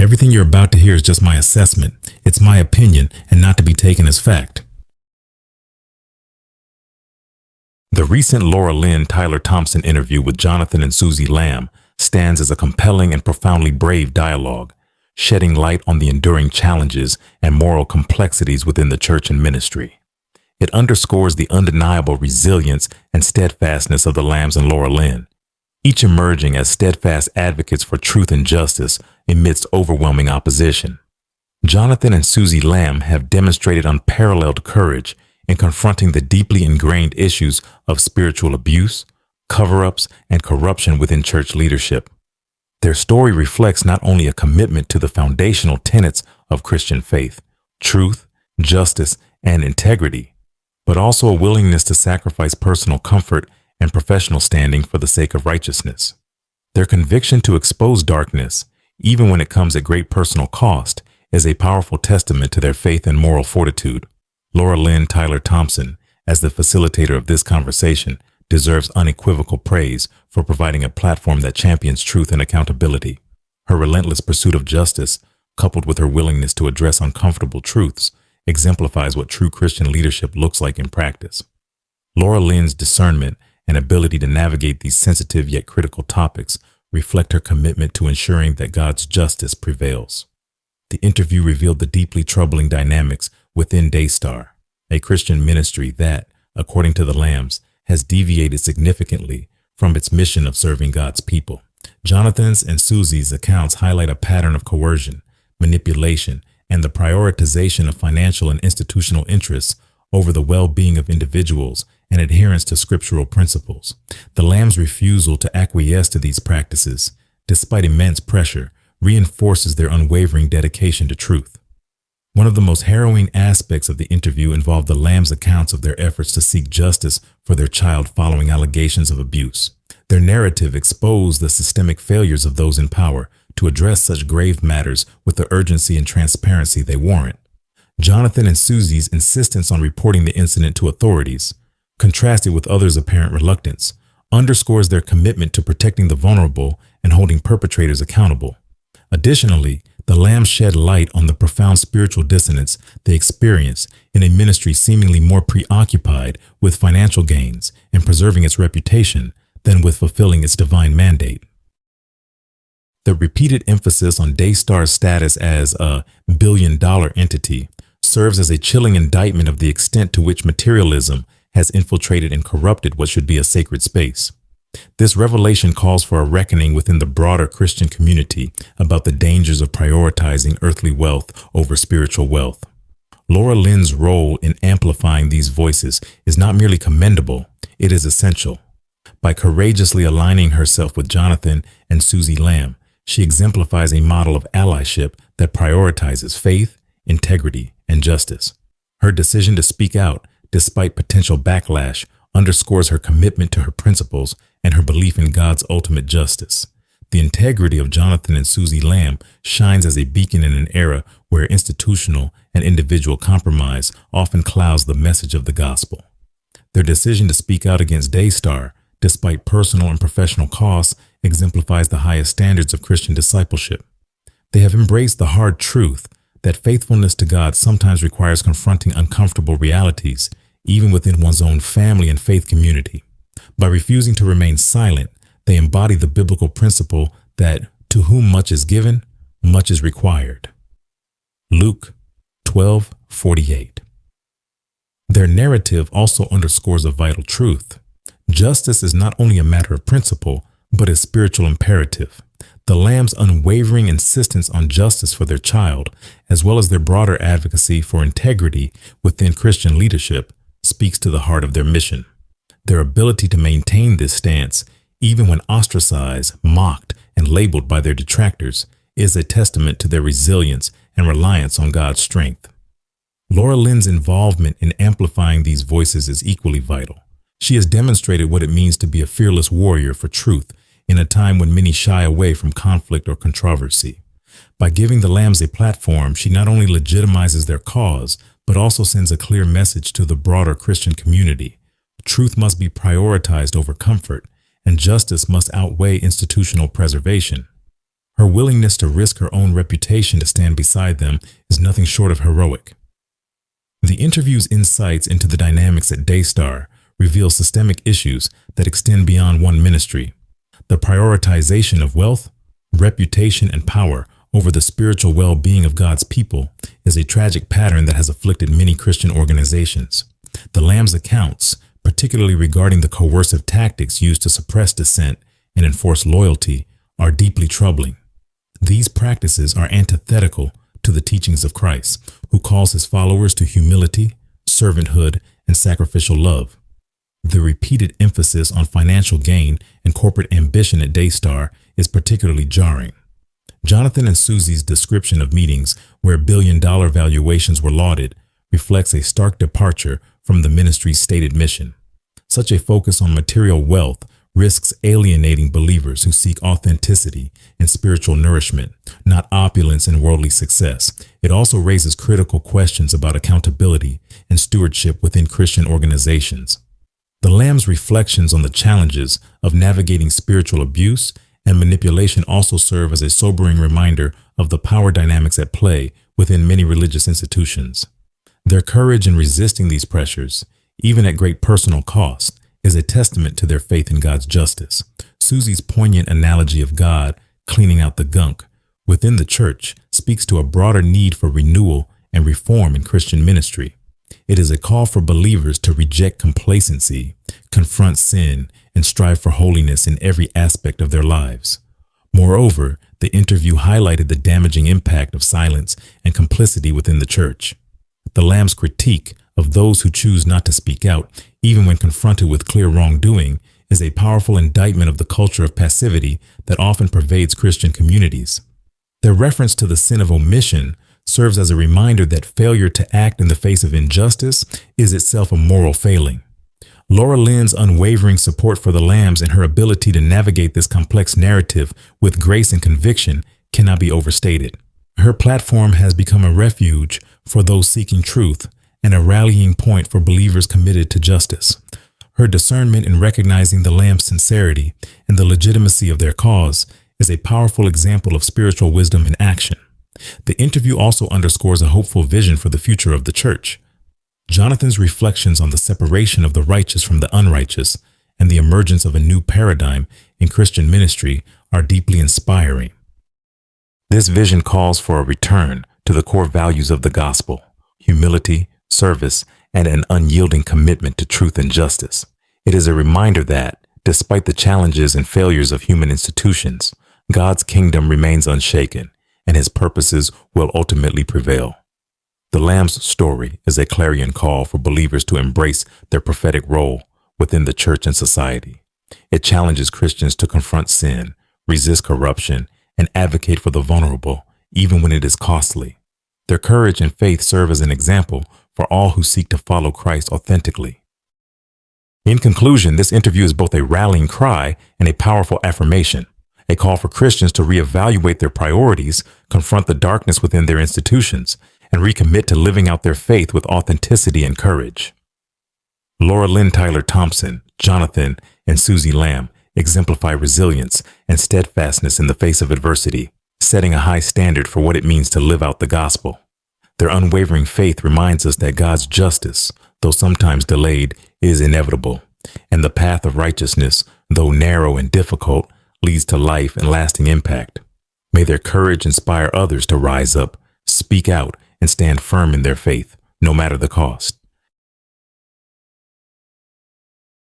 Everything you're about to hear is just my assessment. It's my opinion and not to be taken as fact. The recent Laura-Lynn Thompson interview with Jonathan and Suzy Lamb stands as a compelling and profoundly brave dialogue, shedding light on the enduring challenges and moral complexities within the church and ministry. It underscores the undeniable resilience and steadfastness of the Lambs and Laura-Lynn, each emerging as steadfast advocates for truth and justice amidst overwhelming opposition. Jonathan and Suzy Lamb have demonstrated unparalleled courage in confronting the deeply ingrained issues of spiritual abuse, cover-ups, and corruption within church leadership. Their story reflects not only a commitment to the foundational tenets of Christian faith, truth, justice, and integrity, but also a willingness to sacrifice personal comfort and professional standing for the sake of righteousness. Their conviction to expose darkness, even when it comes at great personal cost, is a powerful testament to their faith and moral fortitude. Laura-Lynn Thompson, as the facilitator of this conversation, deserves unequivocal praise for providing a platform that champions truth and accountability. Her relentless pursuit of justice, coupled with her willingness to address uncomfortable truths, exemplifies what true Christian leadership looks like in practice. Laura-Lynn's discernment and ability to navigate these sensitive yet critical topics reflect her commitment to ensuring that God's justice prevails. The interview revealed the deeply troubling dynamics within Daystar, a Christian ministry that, according to the Lambs, has deviated significantly from its mission of serving God's people. Jonathan's and Suzy's accounts highlight a pattern of coercion, manipulation, and the prioritization of financial and institutional interests over the well-being of individuals and adherence to scriptural principles. The Lambs' refusal to acquiesce to these practices, despite immense pressure, reinforces their unwavering dedication to truth. One of the most harrowing aspects of the interview involved the Lambs' accounts of their efforts to seek justice for their child following allegations of abuse. Their narrative exposed the systemic failures of those in power to address such grave matters with the urgency and transparency they warrant. Jonathan and Suzy's insistence on reporting the incident to authorities, contrasted with others' apparent reluctance, underscores their commitment to protecting the vulnerable and holding perpetrators accountable. Additionally, the Lambs shed light on the profound spiritual dissonance they experience in a ministry seemingly more preoccupied with financial gains and preserving its reputation than with fulfilling its divine mandate. The repeated emphasis on Daystar's status as a billion-dollar entity serves as a chilling indictment of the extent to which materialism has infiltrated and corrupted what should be a sacred space. This revelation calls for a reckoning within the broader Christian community about the dangers of prioritizing earthly wealth over spiritual wealth. Laura-Lynn's role in amplifying these voices is not merely commendable, it is essential. By courageously aligning herself with Jonathan and Suzy Lamb, she exemplifies a model of allyship that prioritizes faith, integrity, and justice. Her decision to speak out, despite potential backlash, underscores her commitment to her principles and her belief in God's ultimate justice. The integrity of Jonathan and Suzy Lamb shines as a beacon in an era where institutional and individual compromise often clouds the message of the gospel. Their decision to speak out against Daystar, despite personal and professional costs, exemplifies the highest standards of Christian discipleship. They have embraced the hard truth that faithfulness to God sometimes requires confronting uncomfortable realities, even within one's own family and faith community. By refusing to remain silent, they embody the biblical principle that to whom much is given, much is required. Luke 12:48. Their narrative also underscores a vital truth. Justice is not only a matter of principle, but a spiritual imperative. The Lambs' unwavering insistence on justice for their child, as well as their broader advocacy for integrity within Christian leadership, speaks to the heart of their mission. Their ability to maintain this stance, even when ostracized, mocked, and labeled by their detractors, is a testament to their resilience and reliance on God's strength. Laura-Lynn's involvement in amplifying these voices is equally vital. She has demonstrated what it means to be a fearless warrior for truth in a time when many shy away from conflict or controversy. By giving the Lambs a platform, she not only legitimizes their cause, but also sends a clear message to the broader Christian community. Truth must be prioritized over comfort, and justice must outweigh institutional preservation. Her willingness to risk her own reputation to stand beside them is nothing short of heroic. The interview's insights into the dynamics at Daystar reveal systemic issues that extend beyond one ministry. The prioritization of wealth, reputation, and power over the spiritual well-being of God's people is a tragic pattern that has afflicted many Christian organizations. The Lamb's accounts, particularly regarding the coercive tactics used to suppress dissent and enforce loyalty, are deeply troubling. These practices are antithetical to the teachings of Christ, who calls his followers to humility, servanthood, and sacrificial love. The repeated emphasis on financial gain and corporate ambition at Daystar is particularly jarring. Jonathan and Suzy's description of meetings where billion-dollar valuations were lauded reflects a stark departure from the ministry's stated mission. Such a focus on material wealth risks alienating believers who seek authenticity and spiritual nourishment, not opulence and worldly success. It also raises critical questions about accountability and stewardship within Christian organizations. The Lamb's reflections on the challenges of navigating spiritual abuse and manipulation also serve as a sobering reminder of the power dynamics at play within many religious institutions. Their courage in resisting these pressures, even at great personal cost, is a testament to their faith in God's justice. Suzy's poignant analogy of God cleaning out the gunk within the church speaks to a broader need for renewal and reform in Christian ministry. It is a call for believers to reject complacency, confront sin, and strive for holiness in every aspect of their lives. Moreover, the interview highlighted the damaging impact of silence and complicity within the church. The Lamb's critique of those who choose not to speak out, even when confronted with clear wrongdoing, is a powerful indictment of the culture of passivity that often pervades Christian communities. Their reference to the sin of omission serves as a reminder that failure to act in the face of injustice is itself a moral failing. Laura-Lynn's unwavering support for the Lambs and her ability to navigate this complex narrative with grace and conviction cannot be overstated. Her platform has become a refuge for those seeking truth and a rallying point for believers committed to justice. Her discernment in recognizing the Lamb's sincerity and the legitimacy of their cause is a powerful example of spiritual wisdom in action. The interview also underscores a hopeful vision for the future of the church. Jonathan's reflections on the separation of the righteous from the unrighteous and the emergence of a new paradigm in Christian ministry are deeply inspiring. This vision calls for a return to the core values of the gospel: humility, service, and an unyielding commitment to truth and justice. It is a reminder that, despite the challenges and failures of human institutions, God's kingdom remains unshaken, and his purposes will ultimately prevail. The Lamb's story is a clarion call for believers to embrace their prophetic role within the church and society. It challenges Christians to confront sin, resist corruption, and advocate for the vulnerable, even when it is costly. Their courage and faith serve as an example for all who seek to follow Christ authentically. In conclusion, this interview is both a rallying cry and a powerful affirmation, a call for Christians to reevaluate their priorities, confront the darkness within their institutions, and recommit to living out their faith with authenticity and courage. Laura-Lynn Thompson, Jonathan, and Suzy Lamb exemplify resilience and steadfastness in the face of adversity, setting a high standard for what it means to live out the gospel. Their unwavering faith reminds us that God's justice, though sometimes delayed, is inevitable, and the path of righteousness, though narrow and difficult, leads to life and lasting impact. May their courage inspire others to rise up, speak out, and stand firm in their faith, no matter the cost.